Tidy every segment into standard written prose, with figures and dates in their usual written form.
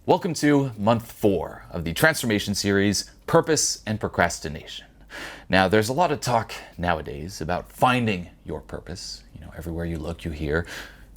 Welcome to month 4 of the transformation series, Purpose and Procrastination. Now, there's a lot of talk nowadays about finding your purpose. Everywhere you look, you hear,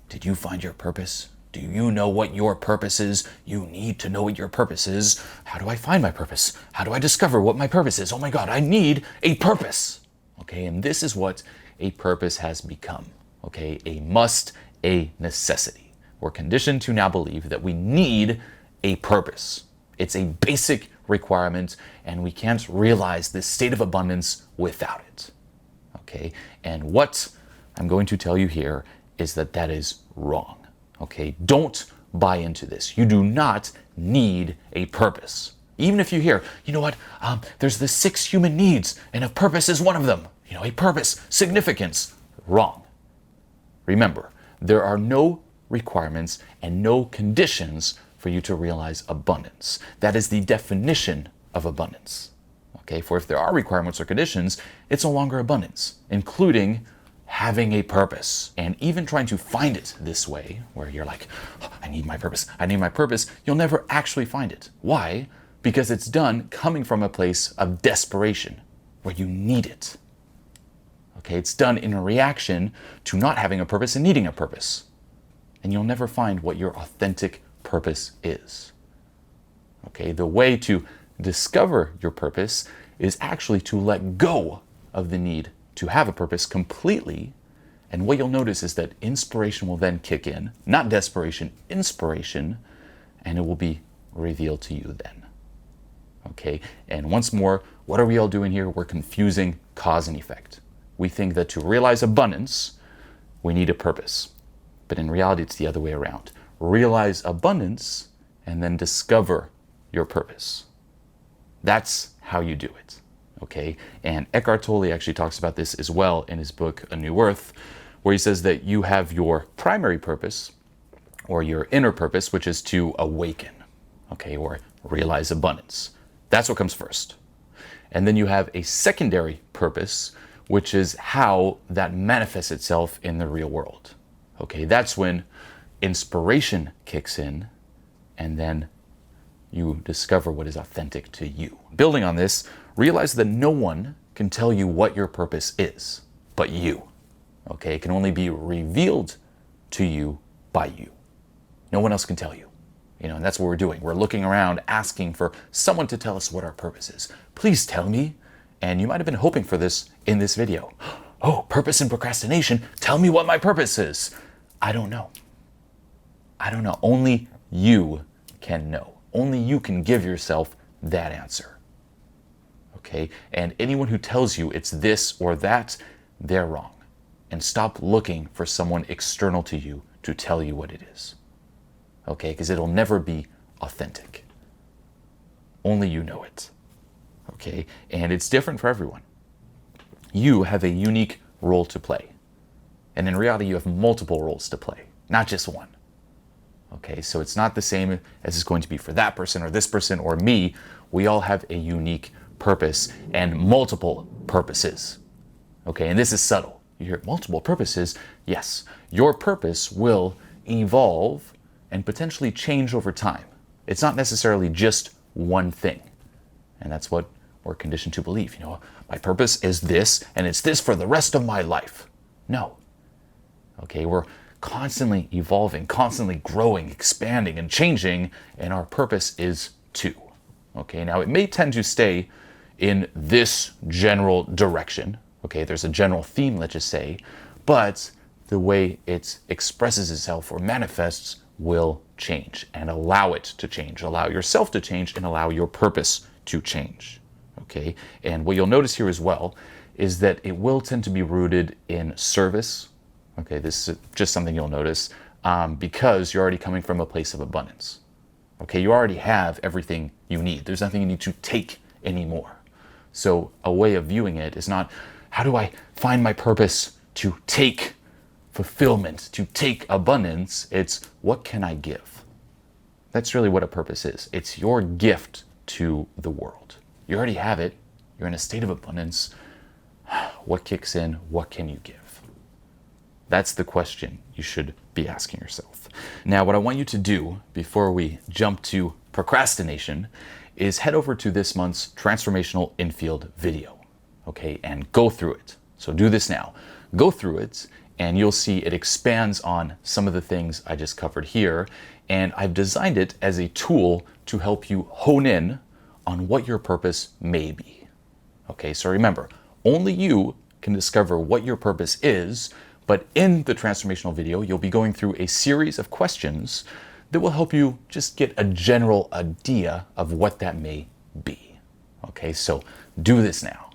did you find your purpose? Do you know what your purpose is? You need to know what your purpose is. How do I find my purpose? How do I discover what my purpose is? Oh my God, I need a purpose. Okay, and this is what a purpose has become. Okay, a must, a necessity. We're conditioned to now believe that we need a purpose. It's a basic requirement, and we can't realize this state of abundance without it. Okay, and what I'm going to tell you here is that that is wrong. Okay, don't buy into this. You do not need a purpose. Even if you hear, you know what, there's the 6 human needs, and a purpose is one of them. A purpose, significance. Wrong. Remember, there are no requirements and no conditions for you to realize abundance. That is the definition of abundance. Okay, for if there are requirements or conditions, it's no longer abundance, including having a purpose. And even trying to find it this way, where you're like, oh, I need my purpose, you'll never actually find it. Why? Because it's done coming from a place of desperation, where you need it. Okay, it's done in a reaction to not having a purpose and needing a purpose. And you'll never find what your authentic purpose is. Okay, the way to discover your purpose is actually to let go of the need to have a purpose completely. And what you'll notice is that inspiration will then kick in, not desperation, inspiration, and it will be revealed to you then. Okay, and once more, what are we all doing here? We're confusing cause and effect. We think that to realize abundance, we need a purpose. But in reality, it's the other way around. Realize abundance and then discover your purpose. That's how you do it. Okay? And Eckhart Tolle actually talks about this as well in his book, A New Earth, where he says that you have your primary purpose or your inner purpose, which is to awaken, okay, or realize abundance. That's what comes first. And then you have a secondary purpose, which is how that manifests itself in the real world. Okay, that's when inspiration kicks in, and then you discover what is authentic to you. Building on this, realize that no one can tell you what your purpose is, but you. Okay, it can only be revealed to you by you. No one else can tell you. And that's what we're doing. We're looking around, asking for someone to tell us what our purpose is. Please tell me. And you might have been hoping for this in this video. Oh, purpose and procrastination. Tell me what my purpose is. I don't know. Only you can know. Only you can give yourself that answer. Okay? And anyone who tells you it's this or that, they're wrong. And stop looking for someone external to you to tell you what it is. Okay? Because it'll never be authentic. Only you know it. Okay? And it's different for everyone. You have a unique role to play. And in reality, you have multiple roles to play, not just one. Okay, so it's not the same as it's going to be for that person or this person or me. We all have a unique purpose and multiple purposes. Okay, and this is subtle. You hear multiple purposes. Yes, your purpose will evolve and potentially change over time. It's not necessarily just one thing. And that's what we're conditioned to believe. My purpose is this, and it's this for the rest of my life. No. Okay, we're constantly evolving, constantly growing, expanding, and changing, and our purpose is too. Okay, now it may tend to stay in this general direction. Okay, there's a general theme, let's just say, but the way it expresses itself or manifests will change, and allow it to change. Allow yourself to change and allow your purpose to change. Okay, and what you'll notice here as well is that it will tend to be rooted in service. Okay, this is just something you'll notice because you're already coming from a place of abundance. Okay, you already have everything you need. There's nothing you need to take anymore. So a way of viewing it is not, how do I find my purpose to take fulfillment, to take abundance? It's, what can I give? That's really what a purpose is. It's your gift to the world. You already have it. You're in a state of abundance. What kicks in? What can you give? That's the question you should be asking yourself. Now, what I want you to do before we jump to procrastination is head over to this month's Transformational Infield video, okay, and go through it. So do this now. Go through it, and you'll see it expands on some of the things I just covered here, and I've designed it as a tool to help you hone in on what your purpose may be. Okay, so remember, only you can discover what your purpose is, but in the transformational video, you'll be going through a series of questions that will help you just get a general idea of what that may be. Okay, so do this now.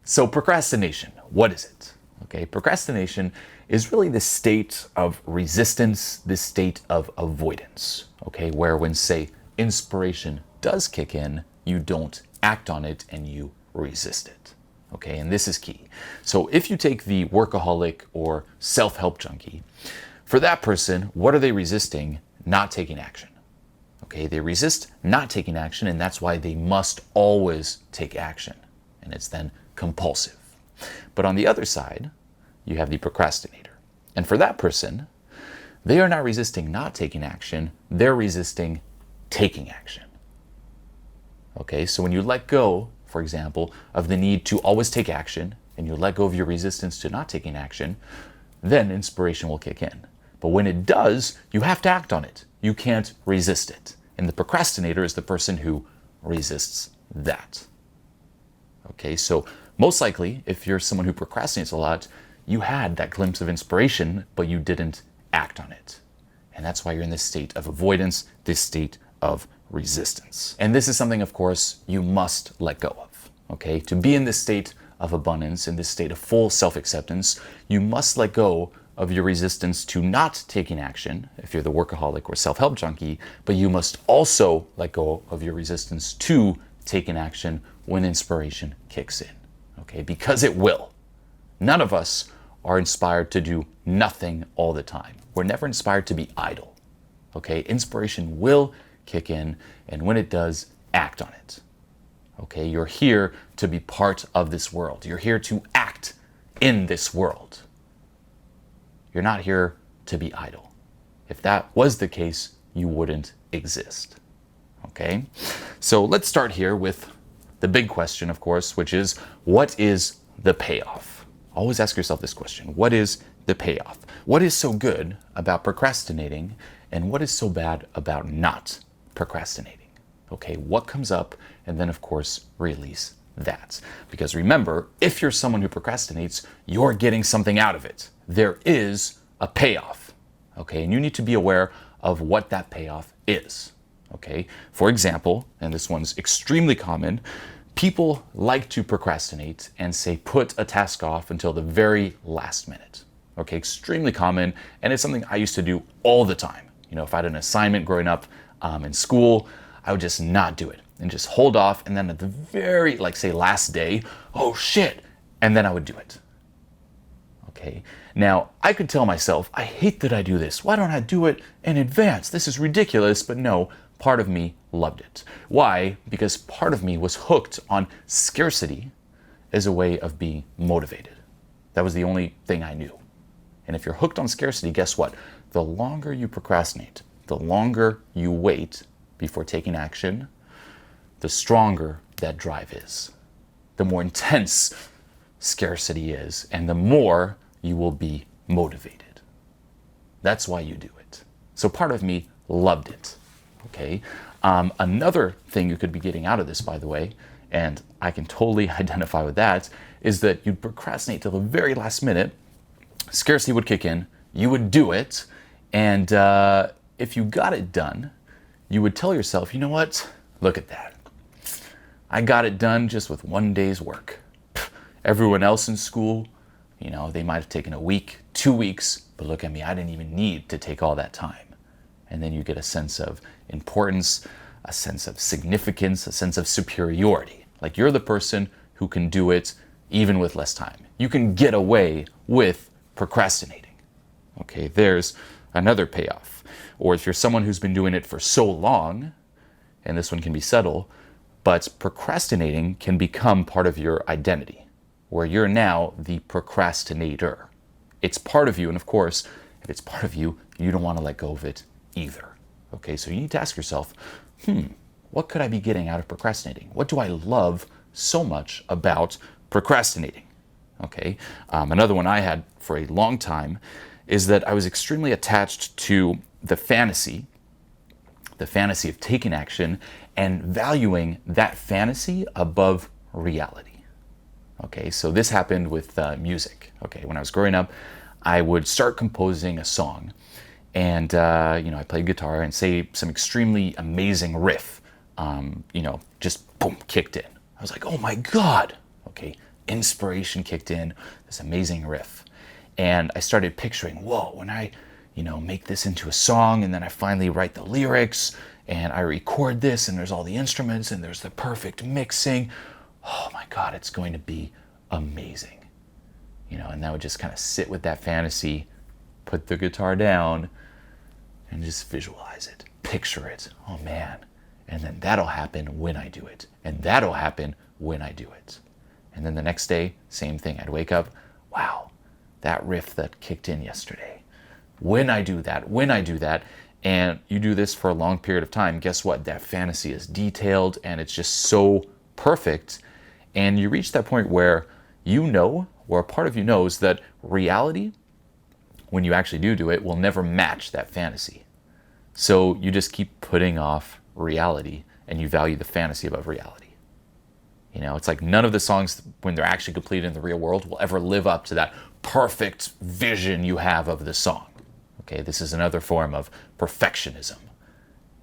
So procrastination, what is it? Okay, procrastination is really the state of resistance, this state of avoidance, okay, where when, say, inspiration does kick in, you don't act on it and you resist it, okay, and this is key. So if you take the workaholic or self-help junkie, for that person, what are they resisting? Not taking action, okay? They resist not taking action, and that's why they must always take action, and it's then compulsive. But on the other side, you have the procrastinator. And for that person, they are not resisting not taking action, they're resisting taking action. Okay, so when you let go, for example, of the need to always take action, and you let go of your resistance to not taking action, then inspiration will kick in. But when it does, you have to act on it. You can't resist it. And the procrastinator is the person who resists that. Okay, so most likely, if you're someone who procrastinates a lot, you had that glimpse of inspiration, but you didn't act on it. And that's why you're in this state of avoidance, this state of resistance. And this is something, of course, you must let go of. Okay, to be in this state of abundance, in this state of full self-acceptance, you must let go of your resistance to not taking action, if you're the workaholic or self-help junkie, but you must also let go of your resistance to taking action when inspiration kicks in. Okay, because it will. None of us are inspired to do nothing all the time. We're never inspired to be idle. Okay, inspiration will kick in, and when it does, act on it. Okay, you're here to be part of this world. You're here to act in this world. You're not here to be idle. If that was the case, you wouldn't exist. Okay, so let's start here with the big question, of course, which is, what is the payoff? Always ask yourself this question. What is the payoff? What is so good about procrastinating, and what is so bad about not procrastinating? Okay, what comes up, and then, of course, release that. Because remember, if you're someone who procrastinates, you're getting something out of it. There is a payoff. Okay, and you need to be aware of what that payoff is. Okay, for example, and this one's extremely common, people like to procrastinate and say put a task off until the very last minute. Okay, extremely common, and it's something I used to do all the time. You know, if I had an assignment growing up in school, I would just not do it and just hold off, and then at the very, like, say, last day, oh shit, and then I would do it. Okay, now I could tell myself, I hate that I do this. Why don't I do it in advance? This is ridiculous. But no, part of me loved it. Why? Because part of me was hooked on scarcity as a way of being motivated. That was the only thing I knew. And if you're hooked on scarcity, guess what? The longer you procrastinate, the longer you wait before taking action, the stronger that drive is. The more intense scarcity is, and the more you will be motivated. That's why you do it. So part of me loved it. Okay. Another thing you could be getting out of this, by the way, and I can totally identify with that, is that you'd procrastinate till the very last minute, scarcity would kick in, you would do it, and if you got it done, you would tell yourself, you know what, look at that. I got it done just with one day's work. Everyone else in school, you know, they might have taken a week, 2 weeks, but look at me, I didn't even need to take all that time. And then you get a sense of importance, a sense of significance, a sense of superiority. Like you're the person who can do it even with less time. You can get away with procrastinating. Okay, there's another payoff. Or if you're someone who's been doing it for so long, and this one can be subtle, but procrastinating can become part of your identity, where you're now the procrastinator. It's part of you. And of course, if it's part of you, you don't want to let go of it either. Okay, so you need to ask yourself, what could I be getting out of procrastinating? What do I love so much about procrastinating? Okay, another one I had for a long time is that I was extremely attached to the fantasy of taking action and valuing that fantasy above reality. Okay, so this happened with music. Okay, when I was growing up, I would start composing a song, and I played guitar and say some extremely amazing riff, just boom, kicked in. I was like, oh my God, okay, inspiration kicked in, this amazing riff. And I started picturing, whoa, when I, make this into a song, and then I finally write the lyrics, and I record this, and there's all the instruments, and there's the perfect mixing. Oh my God, it's going to be amazing. And I would just kind of sit with that fantasy, put the guitar down, and just visualize it, picture it. Oh man. And then that'll happen when I do it. And that'll happen when I do it. And then the next day, same thing. I'd wake up, wow, that riff that kicked in yesterday. When I do that, and you do this for a long period of time, guess what? That fantasy is detailed and it's just so perfect. And you reach that point where or a part of you knows that reality, when you actually do it, will never match that fantasy. So you just keep putting off reality and you value the fantasy above reality. It's like none of the songs, when they're actually completed in the real world, will ever live up to that perfect vision you have of the song. Okay, this is another form of perfectionism.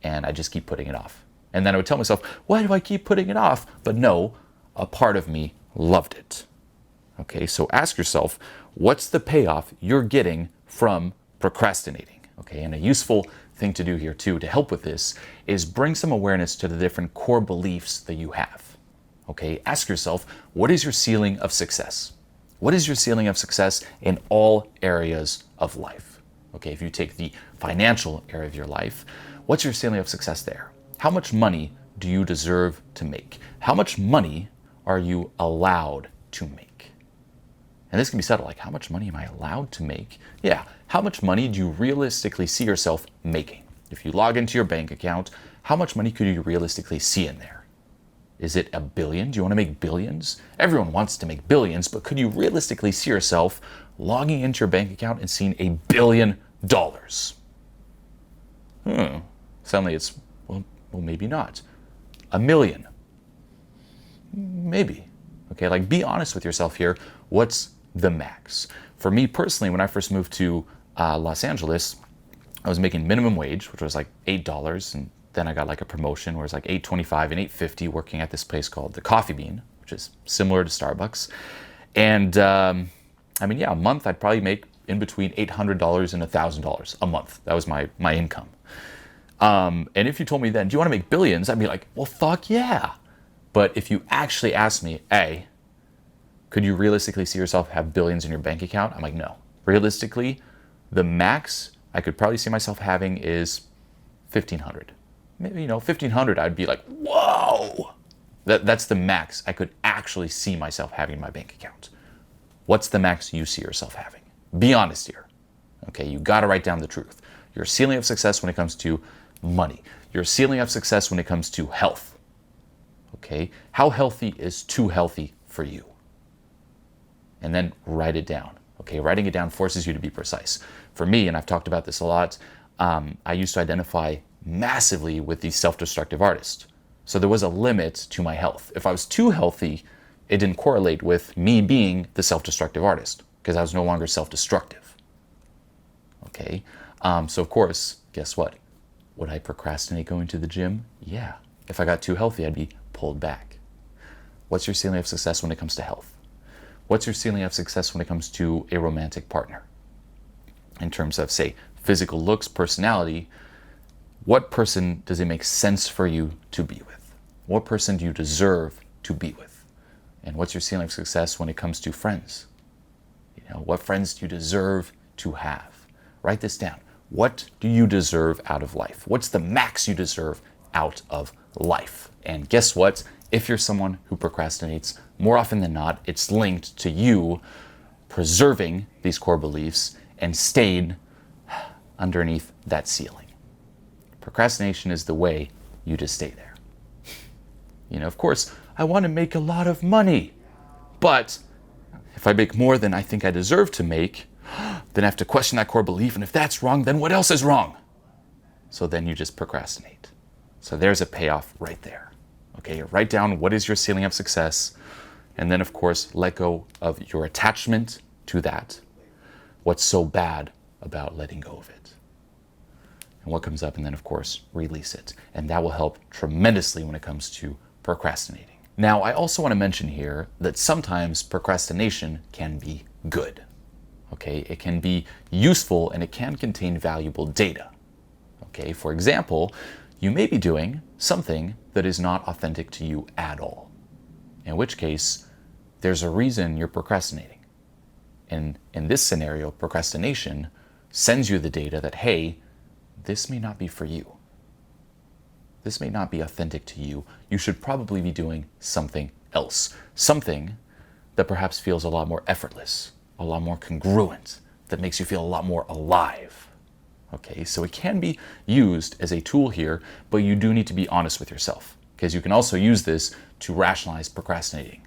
And I just keep putting it off. And then I would tell myself, why do I keep putting it off? But no, a part of me loved it. Okay, so ask yourself, what's the payoff you're getting from procrastinating? Okay, and a useful thing to do here too, to help with this, is bring some awareness to the different core beliefs that you have. Okay, ask yourself, what is your ceiling of success? What is your ceiling of success in all areas of life? Okay, if you take the financial area of your life, what's your ceiling of success there? How much money do you deserve to make? How much money are you allowed to make? And this can be settled like, how much money am I allowed to make? Yeah, how much money do you realistically see yourself making? If you log into your bank account, how much money could you realistically see in there? Is it $1 billion? Do you want to make billions? Everyone wants to make billions, but could you realistically see yourself logging into your bank account and seeing $1 billion? Suddenly it's, well, maybe not. 1 million? Maybe. Okay, like be honest with yourself here. What's the max? For me personally, when I first moved to Los Angeles, I was making minimum wage, which was like $8, and then I got like a promotion where it's like $8.25 and $8.50 working at this place called the Coffee Bean, which is similar to Starbucks. And a month I'd probably make in between $800 and $1,000 a month. That was my income. And if you told me then, do you want to make billions? I'd be like, well, fuck yeah. But if you actually asked me, hey, could you realistically see yourself have billions in your bank account? I'm like, no. Realistically, the max I could probably see myself having is $1,500. Maybe, $1,500, I'd be like, whoa! That's the max I could actually see myself having in my bank account. What's the max you see yourself having? Be honest here. Okay, you gotta write down the truth. Your ceiling of success when it comes to money. Your ceiling of success when it comes to health. Okay, how healthy is too healthy for you? And then write it down. Okay, writing it down forces you to be precise. For me, and I've talked about this a lot, I used to identify massively with the self-destructive artist. So there was a limit to my health. If I was too healthy, it didn't correlate with me being the self-destructive artist because I was no longer self-destructive. Okay, so of course, guess what? Would I procrastinate going to the gym? Yeah. If I got too healthy, I'd be pulled back. What's your ceiling of success when it comes to health? What's your ceiling of success when it comes to a romantic partner? In terms of, say, physical looks, personality, what person does it make sense for you to be with? What person do you deserve to be with? And what's your ceiling of success when it comes to friends? What friends do you deserve to have? Write this down. What do you deserve out of life? What's the max you deserve out of life? And guess what? If you're someone who procrastinates, more often than not, it's linked to you preserving these core beliefs and stayed underneath that ceiling. Procrastination is the way you just stay there. Of course, I want to make a lot of money, but if I make more than I think I deserve to make, then I have to question that core belief, and if that's wrong, then what else is wrong? So then you just procrastinate. So there's a payoff right there. Okay, write down what is your ceiling of success, and then of course, let go of your attachment to that. What's so bad about letting go of it? And what comes up, and then of course, release it. And that will help tremendously when it comes to procrastinating. Now, I also want to mention here that sometimes procrastination can be good. Okay, it can be useful and it can contain valuable data. Okay, for example, you may be doing something that is not authentic to you at all. In which case, there's a reason you're procrastinating. And in this scenario, procrastination sends you the data that, hey, this may not be for you. This may not be authentic to you. You should probably be doing something else. Something that perhaps feels a lot more effortless, a lot more congruent, that makes you feel a lot more alive. Okay, so it can be used as a tool here, but you do need to be honest with yourself, because you can also use this to rationalize procrastinating.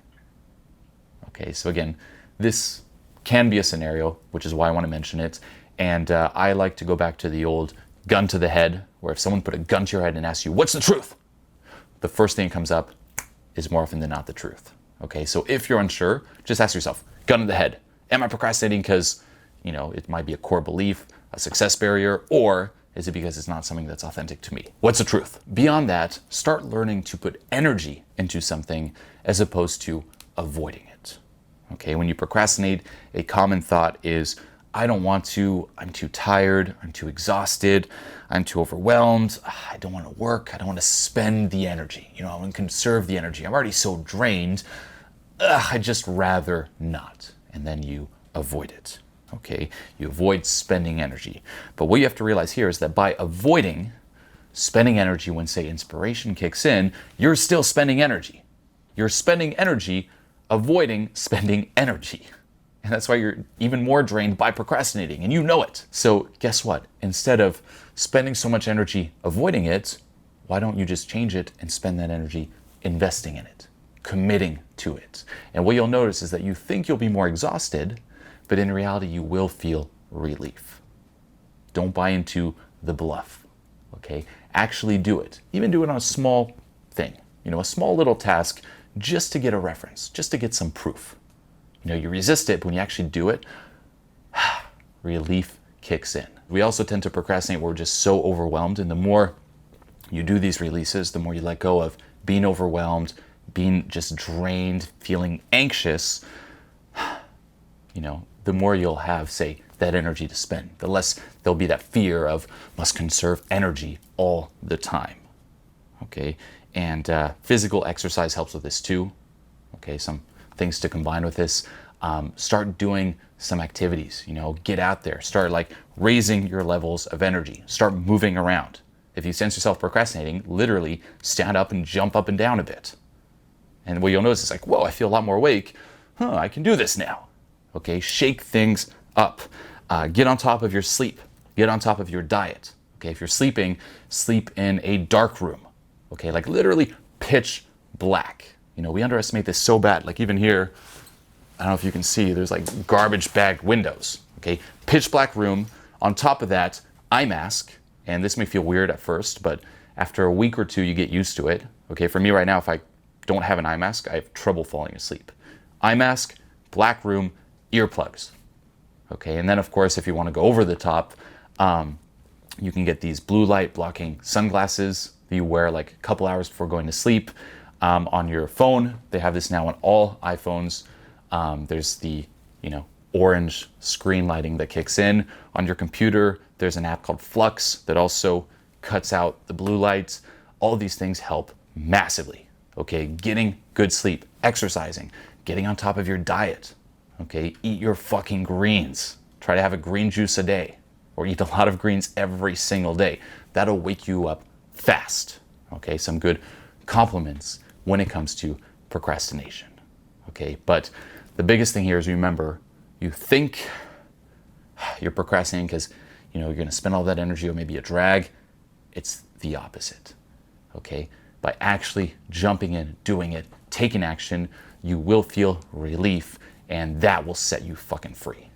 Okay, so again, this can be a scenario, which is why I want to mention it. And I like to go back to the old gun to the head, where if someone put a gun to your head and asks you, what's the truth? The first thing that comes up is more often than not the truth. Okay, so if you're unsure, just ask yourself, gun to the head, am I procrastinating because, it might be a core belief, a success barrier, or is it because it's not something that's authentic to me? What's the truth? Beyond that, start learning to put energy into something as opposed to avoiding it. Okay, when you procrastinate, a common thought is, I don't want to, I'm too tired, I'm too exhausted, I'm too overwhelmed, I don't want to work, I don't want to spend the energy, I want to conserve the energy, I'm already so drained, I'd just rather not. And then you avoid it, okay? You avoid spending energy. But what you have to realize here is that by avoiding spending energy when, say, inspiration kicks in, you're still spending energy. You're spending energy avoiding spending energy. And that's why you're even more drained by procrastinating, and you know it. So guess what? Instead of spending so much energy avoiding it, why don't you just change it and spend that energy investing in it, committing to it? And what you'll notice is that you think you'll be more exhausted, but in reality, you will feel relief. Don't buy into the bluff, okay? Actually do it. Even do it on a small thing, a small little task, just to get a reference, just to get some proof. You resist it, but when you actually do it, relief kicks in. We also tend to procrastinate when we're just so overwhelmed, and the more you do these releases, the more you let go of being overwhelmed, being just drained, feeling anxious, the more you'll have, say, that energy to spend. The less there'll be that fear of must conserve energy all the time, okay? And physical exercise helps with this too, okay? Some things to combine with this. Start doing some activities, get out there, start raising your levels of energy, start moving around. If you sense yourself procrastinating, literally stand up and jump up and down a bit. And what you'll notice is whoa, I feel a lot more awake. I can do this now. Okay, shake things up. Get on top of your sleep. Get on top of your diet. Okay, if you're sleeping, sleep in a dark room. Okay, literally pitch black. We underestimate this so bad. Even here, I don't know if you can see, there's garbage bag windows. Okay, pitch black room. On top of that, eye mask. And this may feel weird at first, but after a week or two, you get used to it. Okay, for me right now, if I don't have an eye mask, I have trouble falling asleep. Eye mask, black room, earplugs. Okay, and then of course, if you want to go over the top, you can get these blue light blocking sunglasses that you wear a couple hours before going to sleep. On your phone, they have this now on all iPhones. There's the, orange screen lighting that kicks in. On your computer, there's an app called Flux that also cuts out the blue lights. All of these things help massively. Okay, getting good sleep, exercising, getting on top of your diet. Okay, eat your fucking greens. Try to have a green juice a day, or eat a lot of greens every single day. That'll wake you up fast. Okay, some good compliments when it comes to procrastination. Okay, but the biggest thing here is remember, You think you're procrastinating because you're going to spend all that energy or maybe a drag. It's the opposite. Okay? By actually jumping in, doing it, taking action, you will feel relief, and that will set you fucking free.